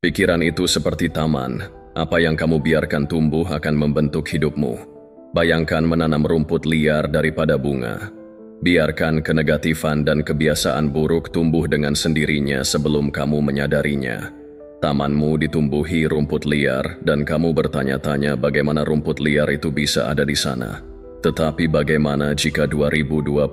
Pikiran itu seperti taman. Apa yang kamu biarkan tumbuh akan membentuk hidupmu. Bayangkan menanam rumput liar daripada bunga. Biarkan kenegatifan dan kebiasaan buruk tumbuh dengan sendirinya sebelum kamu menyadarinya. Tamanmu ditumbuhi rumput liar dan kamu bertanya-tanya bagaimana rumput liar itu bisa ada di sana. Tetapi bagaimana jika 2025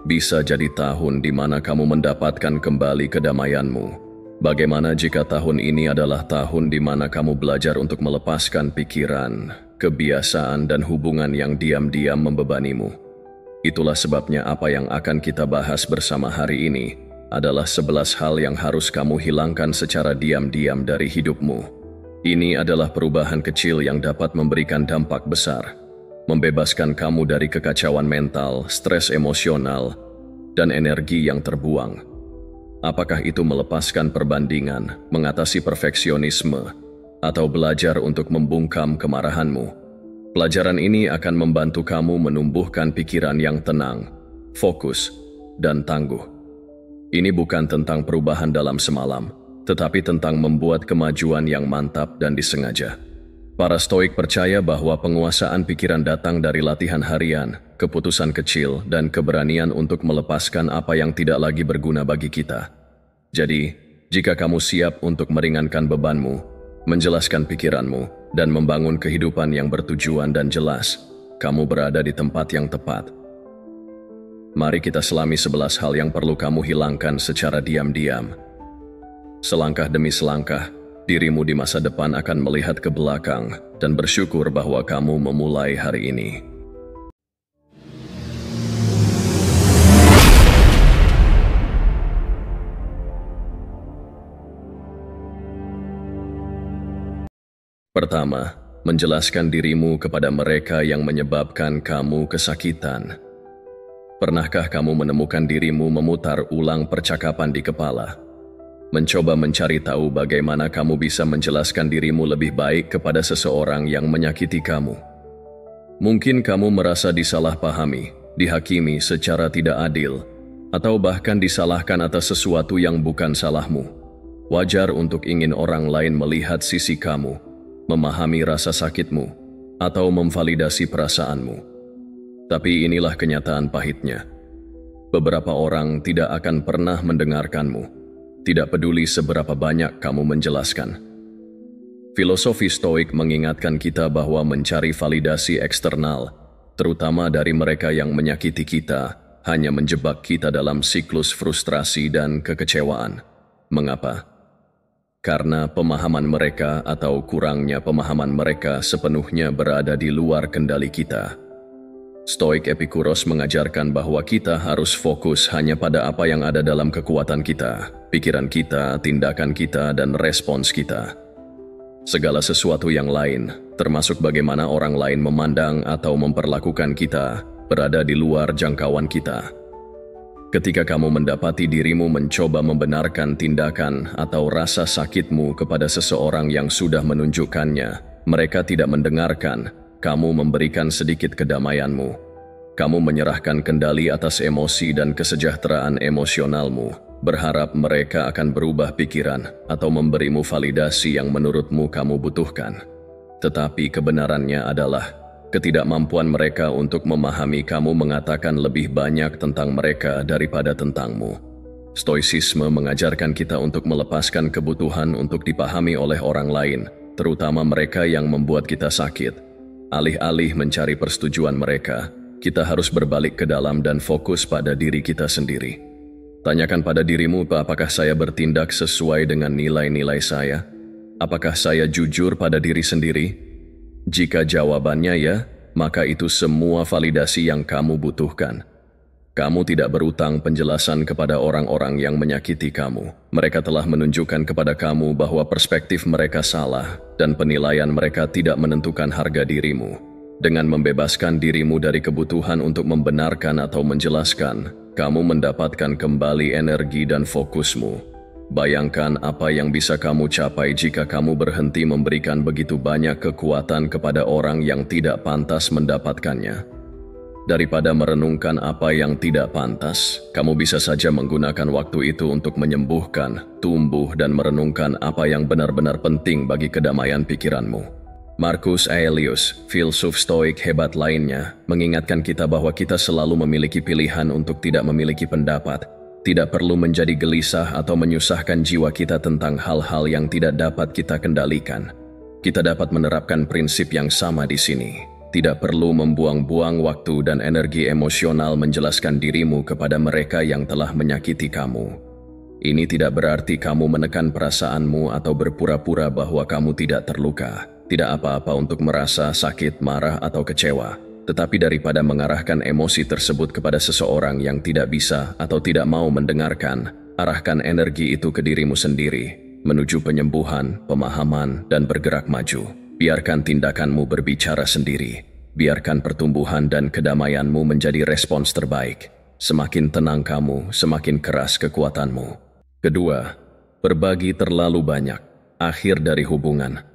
bisa jadi tahun di mana kamu mendapatkan kembali kedamaianmu? Bagaimana jika tahun ini adalah tahun di mana kamu belajar untuk melepaskan pikiran, kebiasaan, dan hubungan yang diam-diam membebanimu? Itulah sebabnya apa yang akan kita bahas bersama hari ini adalah 11 hal yang harus kamu hilangkan secara diam-diam dari hidupmu. Ini adalah perubahan kecil yang dapat memberikan dampak besar, membebaskan kamu dari kekacauan mental, stres emosional, dan energi yang terbuang. Apakah itu melepaskan perbandingan, mengatasi perfeksionisme, atau belajar untuk membungkam kemarahanmu? Pelajaran ini akan membantu kamu menumbuhkan pikiran yang tenang, fokus, dan tangguh. Ini bukan tentang perubahan dalam semalam, tetapi tentang membuat kemajuan yang mantap dan disengaja. Para Stoik percaya bahwa penguasaan pikiran datang dari latihan harian, keputusan kecil, dan keberanian untuk melepaskan apa yang tidak lagi berguna bagi kita. Jadi, jika kamu siap untuk meringankan bebanmu, menjelaskan pikiranmu, dan membangun kehidupan yang bertujuan dan jelas, kamu berada di tempat yang tepat. Mari kita selami 11 hal yang perlu kamu hilangkan secara diam-diam. Selangkah demi selangkah, dirimu di masa depan akan melihat ke belakang dan bersyukur bahwa kamu memulai hari ini. Pertama, menjelaskan dirimu kepada mereka yang menyebabkan kamu kesakitan. Pernahkah kamu menemukan dirimu memutar ulang percakapan di kepala? Mencoba mencari tahu bagaimana kamu bisa menjelaskan dirimu lebih baik kepada seseorang yang menyakiti kamu. Mungkin kamu merasa disalahpahami, dihakimi secara tidak adil, atau bahkan disalahkan atas sesuatu yang bukan salahmu. Wajar untuk ingin orang lain melihat sisi kamu, memahami rasa sakitmu, atau memvalidasi perasaanmu. Tapi inilah kenyataan pahitnya. Beberapa orang tidak akan pernah mendengarkanmu. Tidak peduli seberapa banyak kamu menjelaskan. Filosofi Stoik mengingatkan kita bahwa mencari validasi eksternal, terutama dari mereka yang menyakiti kita, hanya menjebak kita dalam siklus frustrasi dan kekecewaan. Mengapa? Karena pemahaman mereka atau kurangnya pemahaman mereka sepenuhnya berada di luar kendali kita. Stoik Epikuros mengajarkan bahwa kita harus fokus hanya pada apa yang ada dalam kekuatan kita, pikiran kita, tindakan kita, dan respons kita. Segala sesuatu yang lain, termasuk bagaimana orang lain memandang atau memperlakukan kita, berada di luar jangkauan kita. Ketika kamu mendapati dirimu mencoba membenarkan tindakan atau rasa sakitmu kepada seseorang yang sudah menunjukkannya, mereka tidak mendengarkan. Kamu memberikan sedikit kedamaianmu. Kamu menyerahkan kendali atas emosi dan kesejahteraan emosionalmu, berharap mereka akan berubah pikiran atau memberimu validasi yang menurutmu kamu butuhkan. Tetapi kebenarannya adalah, ketidakmampuan mereka untuk memahami kamu mengatakan lebih banyak tentang mereka daripada tentangmu. Stoicisme mengajarkan kita untuk melepaskan kebutuhan untuk dipahami oleh orang lain, terutama mereka yang membuat kita sakit. Alih-alih mencari persetujuan mereka, kita harus berbalik ke dalam dan fokus pada diri kita sendiri. Tanyakan pada dirimu, apakah saya bertindak sesuai dengan nilai-nilai saya? Apakah saya jujur pada diri sendiri? Jika jawabannya ya, maka itu semua validasi yang kamu butuhkan. Kamu tidak berutang penjelasan kepada orang-orang yang menyakiti kamu. Mereka telah menunjukkan kepada kamu bahwa perspektif mereka salah dan penilaian mereka tidak menentukan harga dirimu. Dengan membebaskan dirimu dari kebutuhan untuk membenarkan atau menjelaskan, kamu mendapatkan kembali energi dan fokusmu. Bayangkan apa yang bisa kamu capai jika kamu berhenti memberikan begitu banyak kekuatan kepada orang yang tidak pantas mendapatkannya. Daripada merenungkan apa yang tidak pantas, kamu bisa saja menggunakan waktu itu untuk menyembuhkan, tumbuh, dan merenungkan apa yang benar-benar penting bagi kedamaian pikiranmu. Marcus Aurelius, filsuf stoik hebat lainnya, mengingatkan kita bahwa kita selalu memiliki pilihan untuk tidak memiliki pendapat, tidak perlu menjadi gelisah atau menyusahkan jiwa kita tentang hal-hal yang tidak dapat kita kendalikan. Kita dapat menerapkan prinsip yang sama di sini. Tidak perlu membuang-buang waktu dan energi emosional menjelaskan dirimu kepada mereka yang telah menyakiti kamu. Ini tidak berarti kamu menekan perasaanmu atau berpura-pura bahwa kamu tidak terluka. Tidak apa-apa untuk merasa sakit, marah, atau kecewa. Tetapi daripada mengarahkan emosi tersebut kepada seseorang yang tidak bisa atau tidak mau mendengarkan, arahkan energi itu ke dirimu sendiri, menuju penyembuhan, pemahaman, dan bergerak maju. Biarkan tindakanmu berbicara sendiri. Biarkan pertumbuhan dan kedamaianmu menjadi respons terbaik. Semakin tenang kamu, semakin keras kekuatanmu. Kedua, berbagi terlalu banyak. Akhir dari hubungan.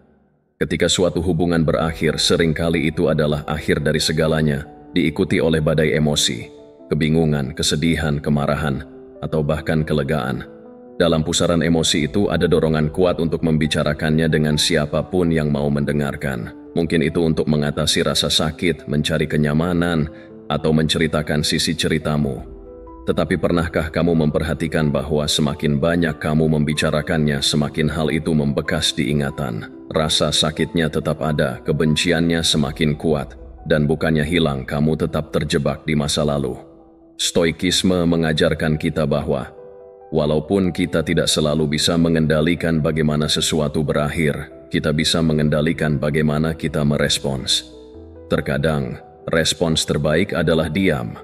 Ketika suatu hubungan berakhir, seringkali itu adalah akhir dari segalanya, diikuti oleh badai emosi, kebingungan, kesedihan, kemarahan, atau bahkan kelegaan. Dalam pusaran emosi itu ada dorongan kuat untuk membicarakannya dengan siapapun yang mau mendengarkan. Mungkin itu untuk mengatasi rasa sakit, mencari kenyamanan, atau menceritakan sisi ceritamu. Tetapi pernahkah kamu memperhatikan bahwa semakin banyak kamu membicarakannya, semakin hal itu membekas di ingatan. Rasa sakitnya tetap ada, kebenciannya semakin kuat, dan bukannya hilang, kamu tetap terjebak di masa lalu. Stoikisme mengajarkan kita bahwa, walaupun kita tidak selalu bisa mengendalikan bagaimana sesuatu berakhir, kita bisa mengendalikan bagaimana kita merespons. Terkadang, respons terbaik adalah diam.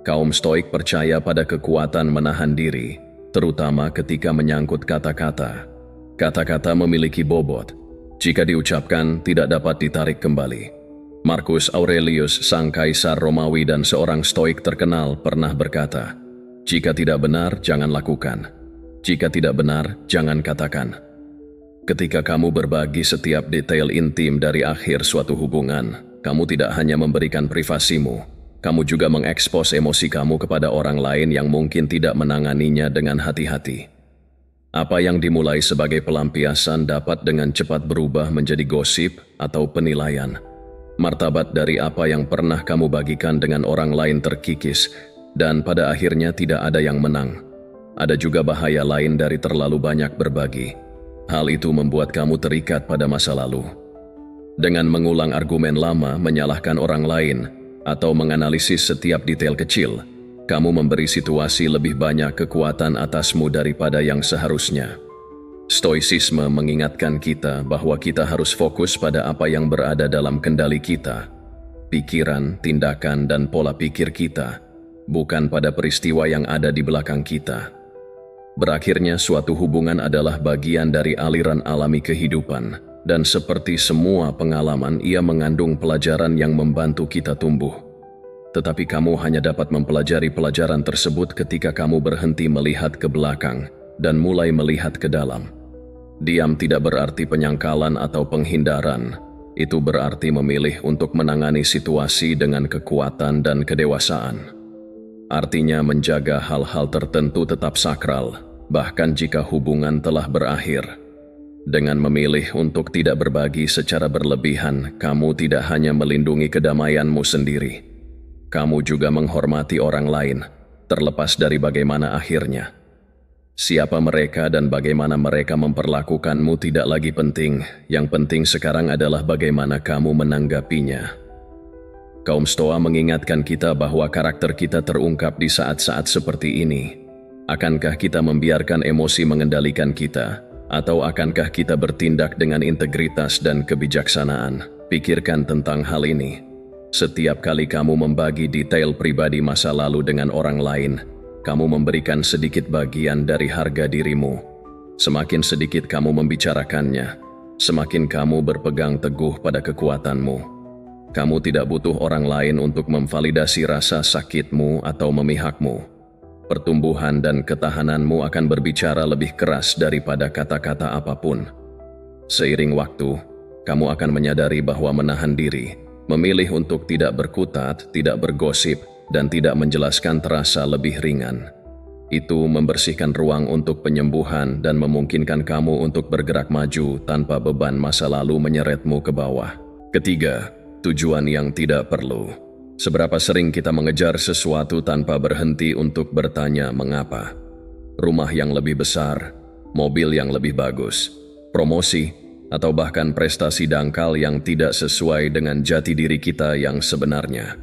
Kaum Stoik percaya pada kekuatan menahan diri, terutama ketika menyangkut kata-kata. Kata-kata memiliki bobot. Jika diucapkan, tidak dapat ditarik kembali. Marcus Aurelius, sang kaisar Romawi dan seorang Stoik terkenal, pernah berkata, "Jika tidak benar, jangan lakukan. Jika tidak benar, jangan katakan." Ketika kamu berbagi setiap detail intim dari akhir suatu hubungan, kamu tidak hanya memberikan privasimu, kamu juga mengekspos emosi kamu kepada orang lain yang mungkin tidak menanganinya dengan hati-hati. Apa yang dimulai sebagai pelampiasan dapat dengan cepat berubah menjadi gosip atau penilaian. Martabat dari apa yang pernah kamu bagikan dengan orang lain terkikis, dan pada akhirnya tidak ada yang menang. Ada juga bahaya lain dari terlalu banyak berbagi. Hal itu membuat kamu terikat pada masa lalu. Dengan mengulang argumen lama, menyalahkan orang lain, atau menganalisis setiap detail kecil, kamu memberi situasi lebih banyak kekuatan atasmu daripada yang seharusnya. Stoicisme mengingatkan kita bahwa kita harus fokus pada apa yang berada dalam kendali kita, pikiran, tindakan, dan pola pikir kita, bukan pada peristiwa yang ada di belakang kita. Berakhirnya suatu hubungan adalah bagian dari aliran alami kehidupan, dan seperti semua pengalaman, ia mengandung pelajaran yang membantu kita tumbuh. Tetapi kamu hanya dapat mempelajari pelajaran tersebut ketika kamu berhenti melihat ke belakang dan mulai melihat ke dalam. Diam tidak berarti penyangkalan atau penghindaran. Itu berarti memilih untuk menangani situasi dengan kekuatan dan kedewasaan. Artinya menjaga hal-hal tertentu tetap sakral, bahkan jika hubungan telah berakhir. Dengan memilih untuk tidak berbagi secara berlebihan, kamu tidak hanya melindungi kedamaianmu sendiri. Kamu juga menghormati orang lain, terlepas dari bagaimana akhirnya. Siapa mereka dan bagaimana mereka memperlakukanmu tidak lagi penting. Yang penting sekarang adalah bagaimana kamu menanggapinya. Kaum Stoa mengingatkan kita bahwa karakter kita terungkap di saat-saat seperti ini. Akankah kita membiarkan emosi mengendalikan kita? Atau akankah kita bertindak dengan integritas dan kebijaksanaan? Pikirkan tentang hal ini. Setiap kali kamu membagi detail pribadi masa lalu dengan orang lain, kamu memberikan sedikit bagian dari harga dirimu. Semakin sedikit kamu membicarakannya, semakin kamu berpegang teguh pada kekuatanmu. Kamu tidak butuh orang lain untuk memvalidasi rasa sakitmu atau memihakmu. Pertumbuhan dan ketahananmu akan berbicara lebih keras daripada kata-kata apapun. Seiring waktu, kamu akan menyadari bahwa menahan diri, Memilih untuk tidak berkutat, tidak bergosip, dan tidak menjelaskan terasa lebih ringan. Itu membersihkan ruang untuk penyembuhan dan memungkinkan kamu untuk bergerak maju tanpa beban masa lalu menyeretmu ke bawah. Ketiga, tujuan yang tidak perlu. Seberapa sering kita mengejar sesuatu tanpa berhenti untuk bertanya mengapa? Rumah yang lebih besar, mobil yang lebih bagus, promosi, atau bahkan prestasi dangkal yang tidak sesuai dengan jati diri kita yang sebenarnya.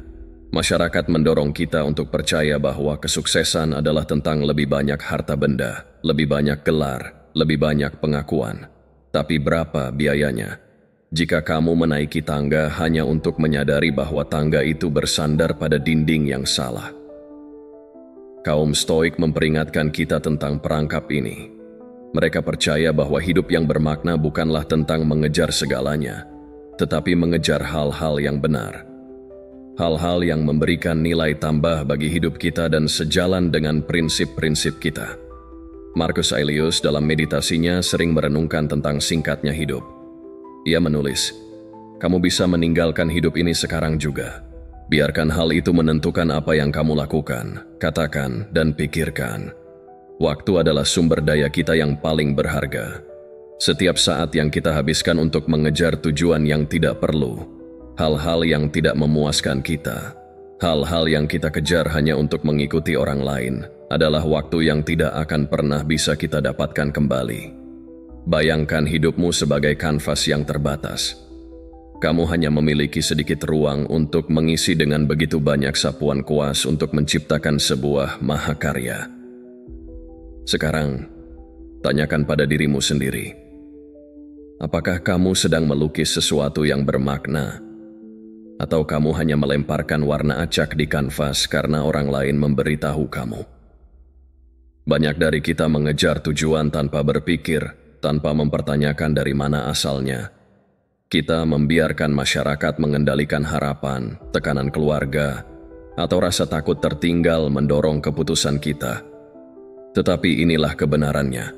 Masyarakat mendorong kita untuk percaya bahwa kesuksesan adalah tentang lebih banyak harta benda, lebih banyak gelar, lebih banyak pengakuan. Tapi berapa biayanya? Jika kamu menaiki tangga hanya untuk menyadari bahwa tangga itu bersandar pada dinding yang salah. Kaum Stoik memperingatkan kita tentang perangkap ini. Mereka percaya bahwa hidup yang bermakna bukanlah tentang mengejar segalanya, tetapi mengejar hal-hal yang benar. Hal-hal yang memberikan nilai tambah bagi hidup kita dan sejalan dengan prinsip-prinsip kita. Marcus Aurelius dalam meditasinya sering merenungkan tentang singkatnya hidup. Ia menulis, "Kamu bisa meninggalkan hidup ini sekarang juga. Biarkan hal itu menentukan apa yang kamu lakukan, katakan, dan pikirkan. Waktu adalah sumber daya kita yang paling berharga. Setiap saat yang kita habiskan untuk mengejar tujuan yang tidak perlu, hal-hal yang tidak memuaskan kita, hal-hal yang kita kejar hanya untuk mengikuti orang lain, adalah waktu yang tidak akan pernah bisa kita dapatkan kembali. Bayangkan hidupmu sebagai kanvas yang terbatas. Kamu hanya memiliki sedikit ruang untuk mengisi dengan begitu banyak sapuan kuas untuk menciptakan sebuah mahakarya. Sekarang, tanyakan pada dirimu sendiri. Apakah kamu sedang melukis sesuatu yang bermakna? Atau kamu hanya melemparkan warna acak di kanvas karena orang lain memberitahu kamu? Banyak dari kita mengejar tujuan tanpa berpikir, tanpa mempertanyakan dari mana asalnya. Kita membiarkan masyarakat mengendalikan harapan, tekanan keluarga, atau rasa takut tertinggal mendorong keputusan kita. Tetapi inilah kebenarannya.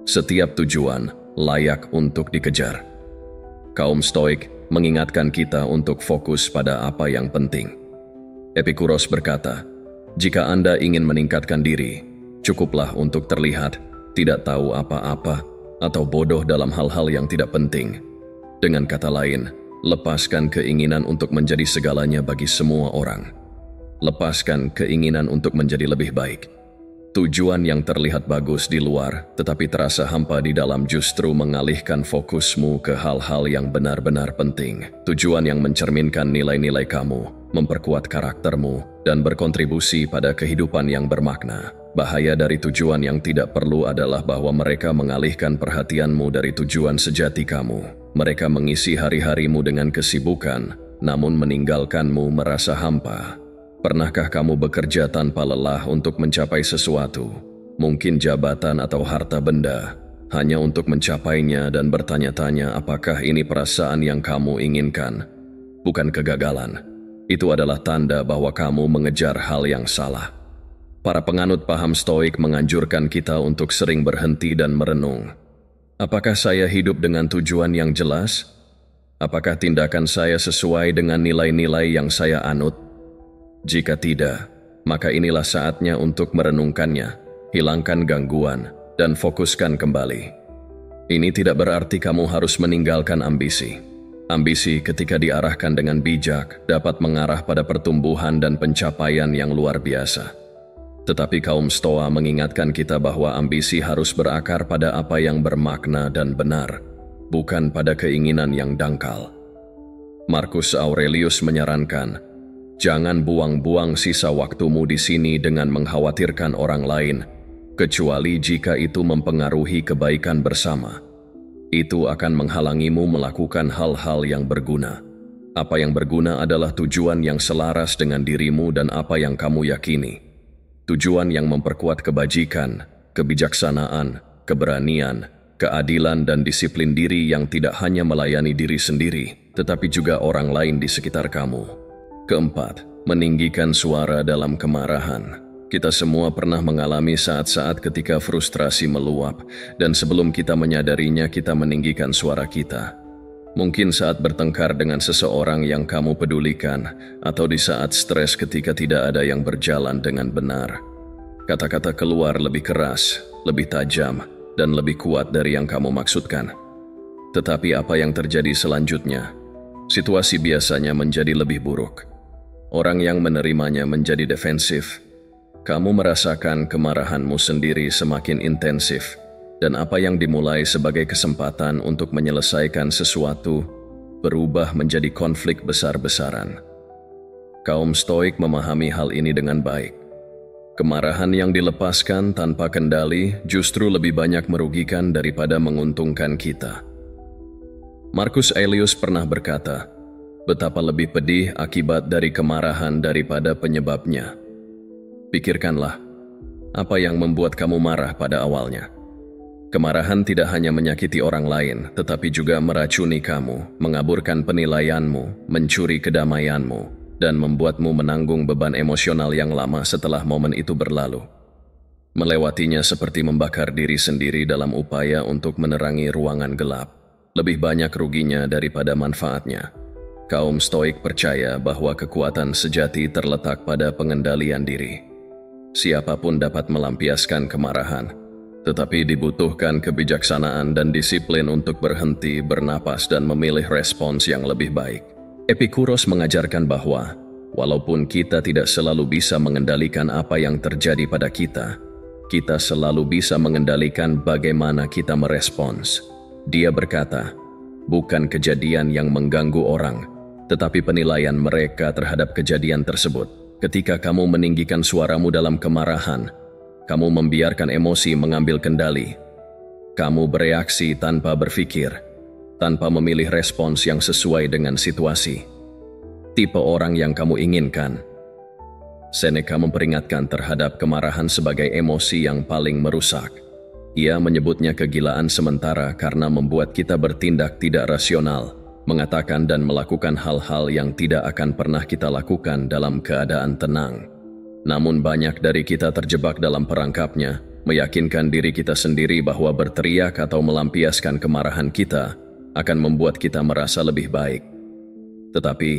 Setiap tujuan layak untuk dikejar. Kaum Stoik mengingatkan kita untuk fokus pada apa yang penting. Epikuros berkata, "Jika Anda ingin meningkatkan diri, cukuplah untuk terlihat tidak tahu apa-apa atau bodoh dalam hal-hal yang tidak penting. Dengan kata lain, lepaskan keinginan untuk menjadi segalanya bagi semua orang. Lepaskan keinginan untuk menjadi lebih baik. Tujuan yang terlihat bagus di luar, tetapi terasa hampa di dalam justru mengalihkan fokusmu ke hal-hal yang benar-benar penting. Tujuan yang mencerminkan nilai-nilai kamu, memperkuat karaktermu, dan berkontribusi pada kehidupan yang bermakna. Bahaya dari tujuan yang tidak perlu adalah bahwa mereka mengalihkan perhatianmu dari tujuan sejati kamu. Mereka mengisi hari-harimu dengan kesibukan, namun meninggalkanmu merasa hampa. Pernahkah kamu bekerja tanpa lelah untuk mencapai sesuatu, mungkin jabatan atau harta benda, hanya untuk mencapainya dan bertanya-tanya apakah ini perasaan yang kamu inginkan? Bukan kegagalan. Itu adalah tanda bahwa kamu mengejar hal yang salah. Para penganut paham Stoik menganjurkan kita untuk sering berhenti dan merenung. Apakah saya hidup dengan tujuan yang jelas? Apakah tindakan saya sesuai dengan nilai-nilai yang saya anut? Jika tidak, maka inilah saatnya untuk merenungkannya, hilangkan gangguan, dan fokuskan kembali. Ini tidak berarti kamu harus meninggalkan ambisi. Ambisi ketika diarahkan dengan bijak dapat mengarah pada pertumbuhan dan pencapaian yang luar biasa. Tetapi kaum Stoa mengingatkan kita bahwa ambisi harus berakar pada apa yang bermakna dan benar, bukan pada keinginan yang dangkal. Marcus Aurelius menyarankan, jangan buang-buang sisa waktumu di sini dengan mengkhawatirkan orang lain, kecuali jika itu mempengaruhi kebaikan bersama. Itu akan menghalangimu melakukan hal-hal yang berguna. Apa yang berguna adalah tujuan yang selaras dengan dirimu dan apa yang kamu yakini. Tujuan yang memperkuat kebajikan, kebijaksanaan, keberanian, keadilan dan disiplin diri yang tidak hanya melayani diri sendiri, tetapi juga orang lain di sekitar kamu. Keempat, meninggikan suara dalam kemarahan. Kita semua pernah mengalami saat-saat ketika frustrasi meluap, dan sebelum kita menyadarinya kita meninggikan suara kita. Mungkin saat bertengkar dengan seseorang yang kamu pedulikan, atau di saat stres ketika tidak ada yang berjalan dengan benar. Kata-kata keluar lebih keras, lebih tajam, dan lebih kuat dari yang kamu maksudkan. Tetapi apa yang terjadi selanjutnya? Situasi biasanya menjadi lebih buruk. Orang yang menerimanya menjadi defensif. Kamu merasakan kemarahanmu sendiri semakin intensif. Dan apa yang dimulai sebagai kesempatan untuk menyelesaikan sesuatu berubah menjadi konflik besar-besaran. Kaum Stoik memahami hal ini dengan baik. Kemarahan yang dilepaskan tanpa kendali justru lebih banyak merugikan daripada menguntungkan kita. Marcus Aurelius pernah berkata, betapa lebih pedih akibat dari kemarahan daripada penyebabnya. Pikirkanlah, apa yang membuat kamu marah pada awalnya? Kemarahan tidak hanya menyakiti orang lain, tetapi juga meracuni kamu, mengaburkan penilaianmu, mencuri kedamaianmu, dan membuatmu menanggung beban emosional yang lama setelah momen itu berlalu. Melewatinya seperti membakar diri sendiri dalam upaya untuk menerangi ruangan gelap. Lebih banyak ruginya daripada manfaatnya. Kaum Stoik percaya bahwa kekuatan sejati terletak pada pengendalian diri. Siapapun dapat melampiaskan kemarahan, tetapi dibutuhkan kebijaksanaan dan disiplin untuk berhenti, bernapas, dan memilih respons yang lebih baik. Epikuros mengajarkan bahwa, walaupun kita tidak selalu bisa mengendalikan apa yang terjadi pada kita selalu bisa mengendalikan bagaimana kita merespons. Dia berkata, bukan kejadian yang mengganggu orang, tetapi penilaian mereka terhadap kejadian tersebut. Ketika kamu meninggikan suaramu dalam kemarahan, kamu membiarkan emosi mengambil kendali. Kamu bereaksi tanpa berpikir, tanpa memilih respons yang sesuai dengan situasi. Tipe orang yang kamu inginkan. Seneca memperingatkan terhadap kemarahan sebagai emosi yang paling merusak. Ia menyebutnya kegilaan sementara karena membuat kita bertindak tidak rasional, mengatakan dan melakukan hal-hal yang tidak akan pernah kita lakukan dalam keadaan tenang. Namun banyak dari kita terjebak dalam perangkapnya, meyakinkan diri kita sendiri bahwa berteriak atau melampiaskan kemarahan kita akan membuat kita merasa lebih baik. Tetapi,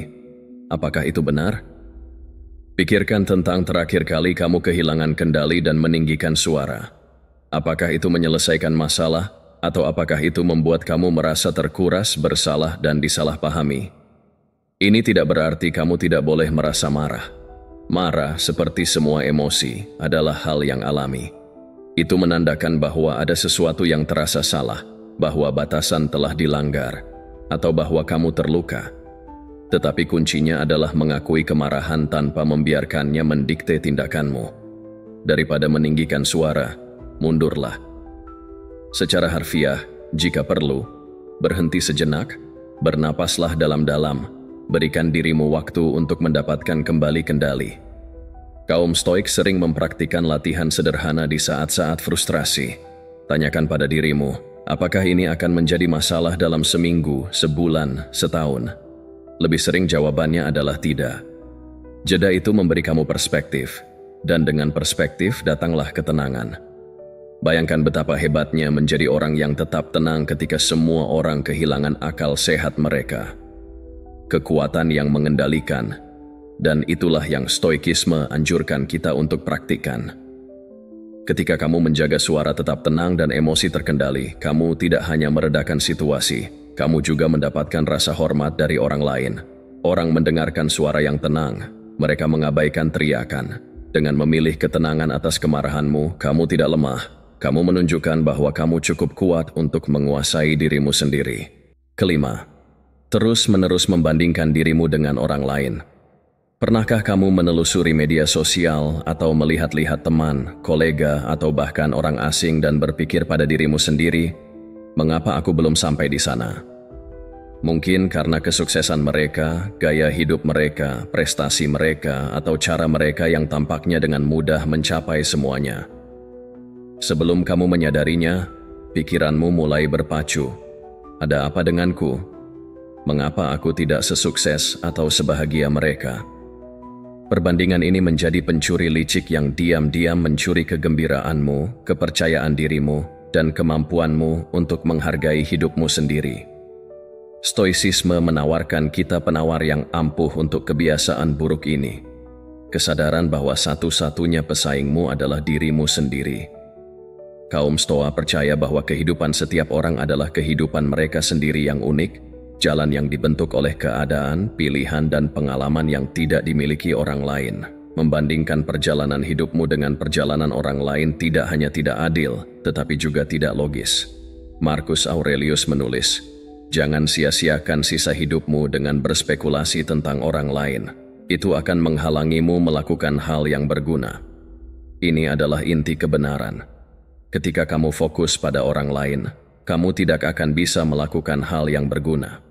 apakah itu benar? Pikirkan tentang terakhir kali kamu kehilangan kendali dan meninggikan suara. Apakah itu menyelesaikan masalah, atau apakah itu membuat kamu merasa terkuras, bersalah, dan disalahpahami? Ini tidak berarti kamu tidak boleh merasa marah. Marah, seperti semua emosi, adalah hal yang alami. Itu menandakan bahwa ada sesuatu yang terasa salah, bahwa batasan telah dilanggar, atau bahwa kamu terluka. Tetapi kuncinya adalah mengakui kemarahan tanpa membiarkannya mendikte tindakanmu. Daripada meninggikan suara, mundurlah. Secara harfiah, jika perlu, berhenti sejenak, bernapaslah dalam-dalam, berikan dirimu waktu untuk mendapatkan kembali kendali. Kaum Stoik sering mempraktikkan latihan sederhana di saat-saat frustrasi. Tanyakan pada dirimu, apakah ini akan menjadi masalah dalam seminggu, sebulan, setahun? Lebih sering jawabannya adalah tidak. Jeda itu memberi kamu perspektif, dan dengan perspektif datanglah ketenangan. Bayangkan betapa hebatnya menjadi orang yang tetap tenang ketika semua orang kehilangan akal sehat mereka. Kekuatan yang mengendalikan, dan itulah yang stoikisme anjurkan kita untuk praktikkan. Ketika kamu menjaga suara tetap tenang dan emosi terkendali, kamu tidak hanya meredakan situasi, kamu juga mendapatkan rasa hormat dari orang lain. Orang mendengarkan suara yang tenang, mereka mengabaikan teriakan. Dengan memilih ketenangan atas kemarahanmu, kamu tidak lemah. Kamu menunjukkan bahwa kamu cukup kuat untuk menguasai dirimu sendiri. Kelima, terus-menerus membandingkan dirimu dengan orang lain. Pernahkah kamu menelusuri media sosial atau melihat-lihat teman, kolega, atau bahkan orang asing dan berpikir pada dirimu sendiri, mengapa aku belum sampai di sana? Mungkin karena kesuksesan mereka, gaya hidup mereka, prestasi mereka, atau cara mereka yang tampaknya dengan mudah mencapai semuanya. Sebelum kamu menyadarinya, pikiranmu mulai berpacu. Ada apa denganku? Mengapa aku tidak sesukses atau sebahagia mereka? Perbandingan ini menjadi pencuri licik yang diam-diam mencuri kegembiraanmu, kepercayaan dirimu, dan kemampuanmu untuk menghargai hidupmu sendiri. Stoicisme menawarkan kita penawar yang ampuh untuk kebiasaan buruk ini. Kesadaran bahwa satu-satunya pesaingmu adalah dirimu sendiri. Kaum Stoa percaya bahwa kehidupan setiap orang adalah kehidupan mereka sendiri yang unik, jalan yang dibentuk oleh keadaan, pilihan, dan pengalaman yang tidak dimiliki orang lain. Membandingkan perjalanan hidupmu dengan perjalanan orang lain tidak hanya tidak adil, tetapi juga tidak logis. Marcus Aurelius menulis, "Jangan sia-siakan sisa hidupmu dengan berspekulasi tentang orang lain. Itu akan menghalangimu melakukan hal yang berguna." Ini adalah inti kebenaran. Ketika kamu fokus pada orang lain, kamu tidak akan bisa melakukan hal yang berguna.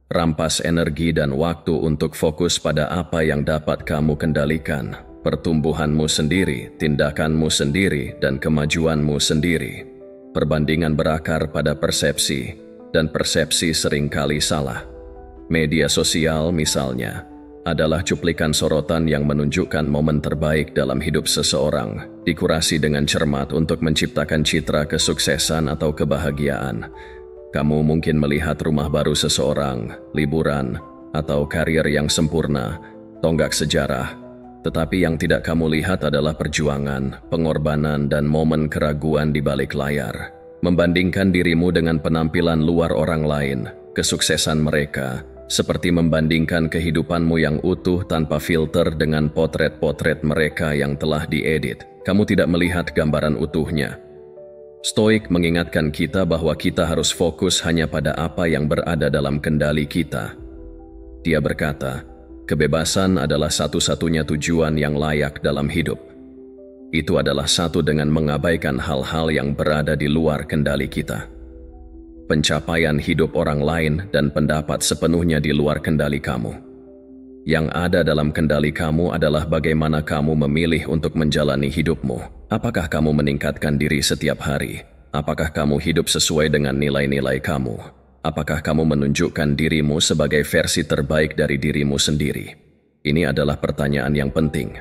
Rampas energi dan waktu untuk fokus pada apa yang dapat kamu kendalikan, pertumbuhanmu sendiri, tindakanmu sendiri, dan kemajuanmu sendiri. Perbandingan berakar pada persepsi, dan persepsi seringkali salah. Media sosial misalnya, adalah cuplikan sorotan yang menunjukkan momen terbaik dalam hidup seseorang, dikurasi dengan cermat untuk menciptakan citra kesuksesan atau kebahagiaan. Kamu mungkin melihat rumah baru seseorang, liburan, atau karier yang sempurna, tonggak sejarah, tetapi yang tidak kamu lihat adalah perjuangan, pengorbanan, dan momen keraguan di balik layar. Membandingkan dirimu dengan penampilan luar orang lain, kesuksesan mereka, seperti membandingkan kehidupanmu yang utuh tanpa filter dengan potret-potret mereka yang telah diedit. Kamu tidak melihat gambaran utuhnya. Stoik mengingatkan kita bahwa kita harus fokus hanya pada apa yang berada dalam kendali kita. Dia berkata, kebebasan adalah satu-satunya tujuan yang layak dalam hidup. Itu adalah satu dengan mengabaikan hal-hal yang berada di luar kendali kita. Pencapaian hidup orang lain dan pendapat sepenuhnya di luar kendali kamu. Yang ada dalam kendali kamu adalah bagaimana kamu memilih untuk menjalani hidupmu. Apakah kamu meningkatkan diri setiap hari? Apakah kamu hidup sesuai dengan nilai-nilai kamu? Apakah kamu menunjukkan dirimu sebagai versi terbaik dari dirimu sendiri? Ini adalah pertanyaan yang penting.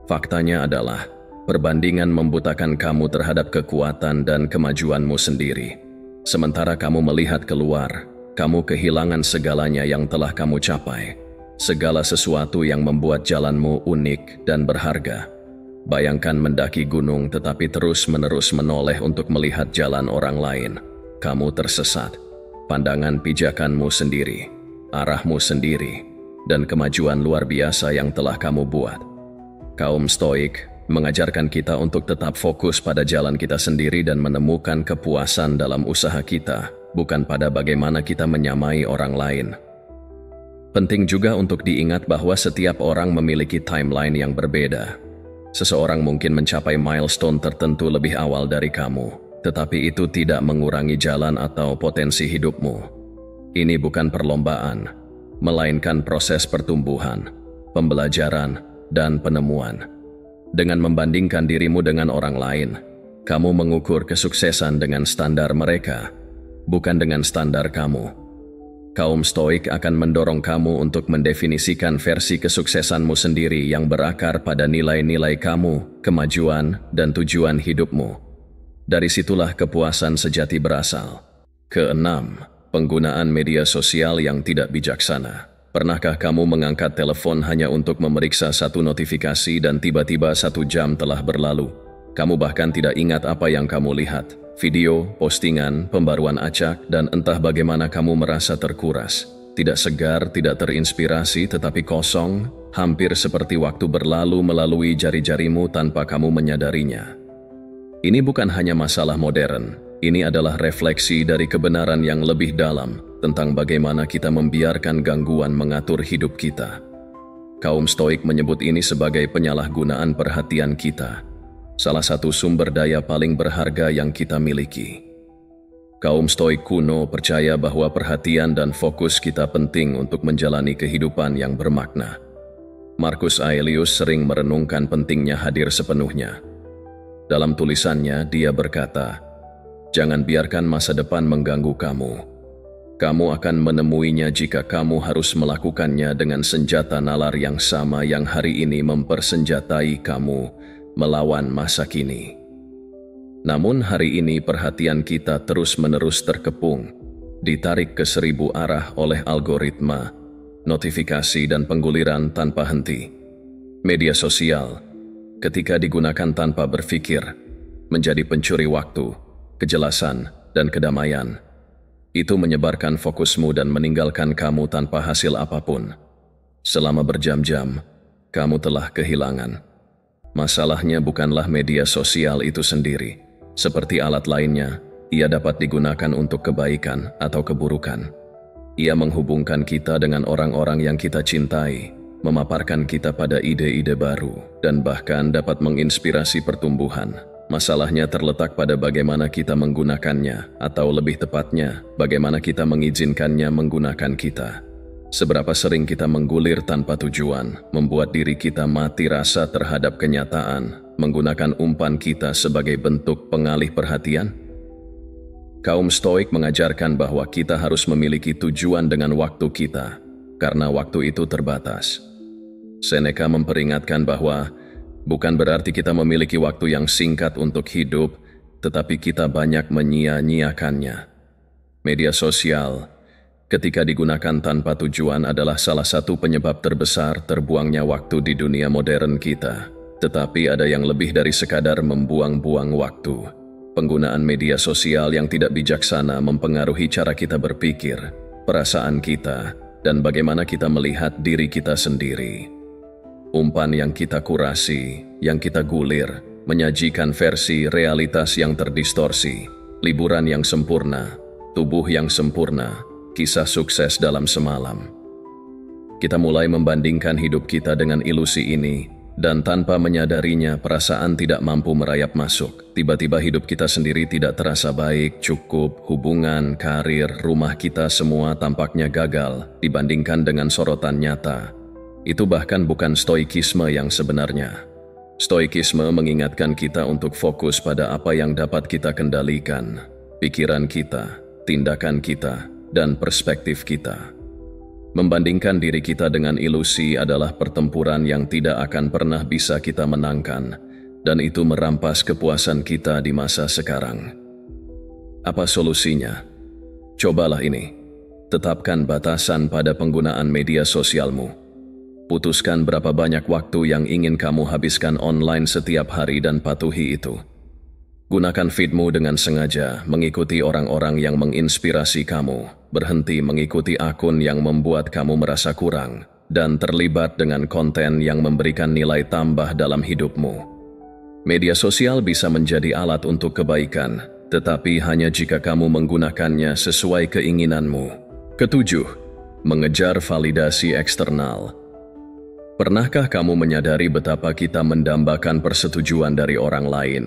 Faktanya adalah, perbandingan membutakan kamu terhadap kekuatan dan kemajuanmu sendiri. Sementara kamu melihat keluar, kamu kehilangan segalanya yang telah kamu capai. Segala sesuatu yang membuat jalanmu unik dan berharga. Bayangkan mendaki gunung tetapi terus-menerus menoleh untuk melihat jalan orang lain. Kamu tersesat. Pandangan pijakanmu sendiri, arahmu sendiri, dan kemajuan luar biasa yang telah kamu buat. Kaum Stoik mengajarkan kita untuk tetap fokus pada jalan kita sendiri dan menemukan kepuasan dalam usaha kita, bukan pada bagaimana kita menyamai orang lain. Penting juga untuk diingat bahwa setiap orang memiliki timeline yang berbeda. Seseorang mungkin mencapai milestone tertentu lebih awal dari kamu, tetapi itu tidak mengurangi jalan atau potensi hidupmu. Ini bukan perlombaan, melainkan proses pertumbuhan, pembelajaran, dan penemuan. Dengan membandingkan dirimu dengan orang lain, kamu mengukur kesuksesan dengan standar mereka, bukan dengan standar kamu. Kaum Stoik akan mendorong kamu untuk mendefinisikan versi kesuksesanmu sendiri yang berakar pada nilai-nilai kamu, kemajuan, dan tujuan hidupmu. Dari situlah kepuasan sejati berasal. Keenam, penggunaan media sosial yang tidak bijaksana. Pernahkah kamu mengangkat telepon hanya untuk memeriksa satu notifikasi dan tiba-tiba 1 jam telah berlalu? Kamu bahkan tidak ingat apa yang kamu lihat. Video, postingan, pembaruan acak, dan entah bagaimana kamu merasa terkuras. Tidak segar, tidak terinspirasi, tetapi kosong, hampir seperti waktu berlalu melalui jari-jarimu tanpa kamu menyadarinya. Ini bukan hanya masalah modern, ini adalah refleksi dari kebenaran yang lebih dalam tentang bagaimana kita membiarkan gangguan mengatur hidup kita. Kaum Stoik menyebut ini sebagai penyalahgunaan perhatian kita, salah satu sumber daya paling berharga yang kita miliki. Kaum Stoik kuno percaya bahwa perhatian dan fokus kita penting untuk menjalani kehidupan yang bermakna. Marcus Aurelius sering merenungkan pentingnya hadir sepenuhnya. Dalam tulisannya, dia berkata, "Jangan biarkan masa depan mengganggu kamu. Kamu akan menemuinya jika kamu harus melakukannya dengan senjata nalar yang sama yang hari ini mempersenjatai kamu melawan masa kini." Namun hari ini perhatian kita terus-menerus terkepung. ditarik ke 1000 arah oleh algoritma, notifikasi dan pengguliran tanpa henti. Media sosial, ketika digunakan tanpa berpikir, menjadi pencuri waktu, kejelasan, dan kedamaian. Itu menyebarkan fokusmu dan meninggalkan kamu tanpa hasil apapun. Selama berjam-jam, kamu telah kehilangan. Masalahnya bukanlah media sosial itu sendiri. Seperti alat lainnya, ia dapat digunakan untuk kebaikan atau keburukan. Ia menghubungkan kita dengan orang-orang yang kita cintai, memaparkan kita pada ide-ide baru, dan bahkan dapat menginspirasi pertumbuhan. Masalahnya terletak pada bagaimana kita menggunakannya, atau lebih tepatnya, bagaimana kita mengizinkannya menggunakan kita. Seberapa sering kita menggulir tanpa tujuan, membuat diri kita mati rasa terhadap kenyataan, menggunakan umpan kita sebagai bentuk pengalih perhatian? Kaum Stoik mengajarkan bahwa kita harus memiliki tujuan dengan waktu kita, karena waktu itu terbatas. Seneca memperingatkan bahwa bukan berarti kita memiliki waktu yang singkat untuk hidup, tetapi kita banyak menyia-nyiakannya. Media sosial, ketika digunakan tanpa tujuan, adalah salah satu penyebab terbesar terbuangnya waktu di dunia modern kita. Tetapi ada yang lebih dari sekadar membuang-buang waktu. Penggunaan media sosial yang tidak bijaksana mempengaruhi cara kita berpikir, perasaan kita, dan bagaimana kita melihat diri kita sendiri. Umpan yang kita kurasi, yang kita gulir, menyajikan versi realitas yang terdistorsi, liburan yang sempurna, tubuh yang sempurna, kisah sukses dalam semalam. Kita mulai membandingkan hidup kita dengan ilusi ini, dan tanpa menyadarinya perasaan tidak mampu merayap masuk. Tiba-tiba hidup kita sendiri tidak terasa baik, cukup, hubungan, karir, rumah kita semua tampaknya gagal dibandingkan dengan sorotan nyata. Itu bahkan bukan stoikisme yang sebenarnya. Stoikisme mengingatkan kita untuk fokus pada apa yang dapat kita kendalikan, pikiran kita, tindakan kita, dan perspektif kita. Membandingkan diri kita dengan ilusi adalah pertempuran yang tidak akan pernah bisa kita menangkan, dan itu merampas kepuasan kita di masa sekarang. Apa solusinya? Cobalah ini. Tetapkan batasan pada penggunaan media sosialmu. Putuskan berapa banyak waktu yang ingin kamu habiskan online setiap hari dan patuhi itu. Gunakan feedmu dengan sengaja, mengikuti orang-orang yang menginspirasi kamu, berhenti mengikuti akun yang membuat kamu merasa kurang, dan terlibat dengan konten yang memberikan nilai tambah dalam hidupmu. Media sosial bisa menjadi alat untuk kebaikan, tetapi hanya jika kamu menggunakannya sesuai keinginanmu. Ketujuh, mengejar validasi eksternal. Pernahkah kamu menyadari betapa kita mendambakan persetujuan dari orang lain?